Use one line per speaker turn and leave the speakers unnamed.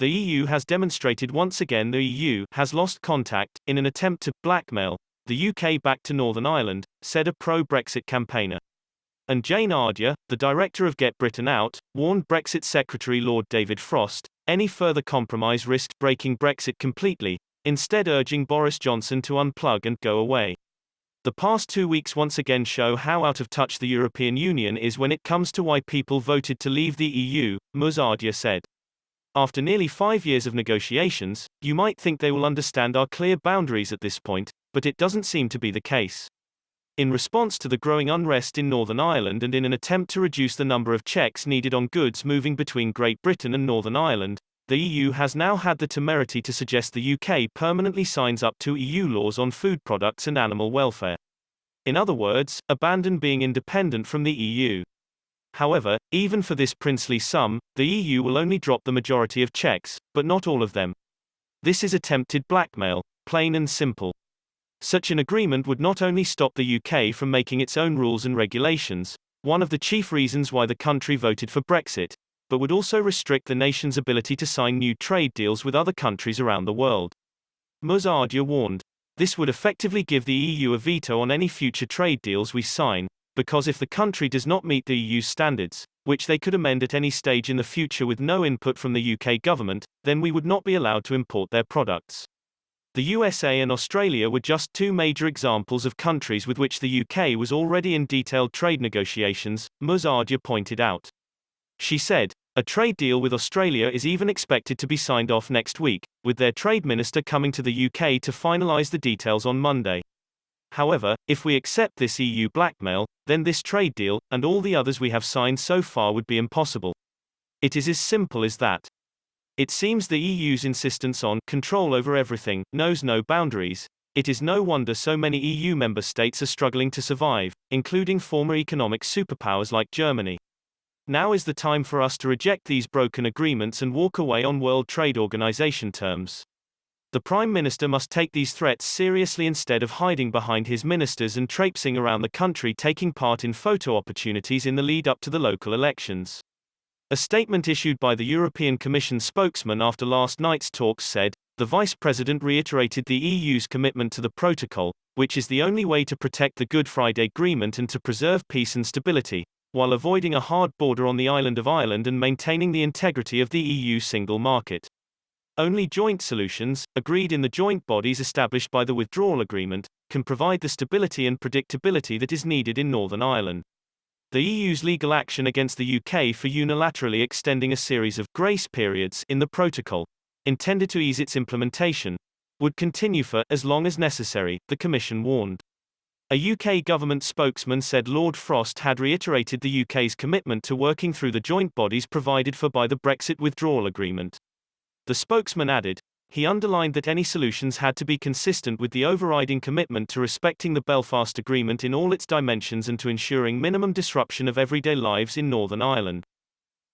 The EU has demonstrated once again the EU has lost contact, in an attempt to blackmail the UK back to Northern Ireland, said a pro-Brexit campaigner. And Jane Ardea, the director of Get Britain Out, warned Brexit Secretary Lord David Frost, any further compromise risked breaking Brexit completely, instead urging Boris Johnson to unplug and go away. The past 2 weeks once again show how out of touch the European Union is when it comes to why people voted to leave the EU, Ms. Ardea said. After nearly 5 years of negotiations, you might think they will understand our clear boundaries at this point, but it doesn't seem to be the case. In response to the growing unrest in Northern Ireland and in an attempt to reduce the number of checks needed on goods moving between Great Britain and Northern Ireland, the EU has now had the temerity to suggest the UK permanently signs up to EU laws on food products and animal welfare. In other words, abandon being independent from the EU. However, even for this princely sum, the EU will only drop the majority of checks, but not all of them. This is attempted blackmail, plain and simple. Such an agreement would not only stop the UK from making its own rules and regulations, one of the chief reasons why the country voted for Brexit, but would also restrict the nation's ability to sign new trade deals with other countries around the world. Ms. Ardea warned, this would effectively give the EU a veto on any future trade deals we sign, because if the country does not meet the EU's standards, which they could amend at any stage in the future with no input from the UK government, then we would not be allowed to import their products. The USA and Australia were just two major examples of countries with which the UK was already in detailed trade negotiations, Ms. Ardea pointed out. She said, a trade deal with Australia is even expected to be signed off next week, with their trade minister coming to the UK to finalise the details on Monday. However, if we accept this EU blackmail, then this trade deal, and all the others we have signed so far would be impossible. It is as simple as that. It seems the EU's insistence on control over everything knows no boundaries. It is no wonder so many EU member states are struggling to survive, including former economic superpowers like Germany. Now is the time for us to reject these broken agreements and walk away on World Trade Organization terms. The Prime Minister must take these threats seriously instead of hiding behind his ministers and traipsing around the country taking part in photo opportunities in the lead up to the local elections. A statement issued by the European Commission spokesman after last night's talks said, the Vice President reiterated the EU's commitment to the protocol, which is the only way to protect the Good Friday Agreement and to preserve peace and stability, while avoiding a hard border on the island of Ireland and maintaining the integrity of the EU single market. Only joint solutions, agreed in the joint bodies established by the withdrawal agreement, can provide the stability and predictability that is needed in Northern Ireland. The EU's legal action against the UK for unilaterally extending a series of grace periods in the protocol, intended to ease its implementation, would continue for as long as necessary, the Commission warned. A UK government spokesman said Lord Frost had reiterated the UK's commitment to working through the joint bodies provided for by the Brexit withdrawal agreement. The spokesman added, he underlined that any solutions had to be consistent with the overriding commitment to respecting the Belfast Agreement in all its dimensions and to ensuring minimum disruption of everyday lives in Northern Ireland.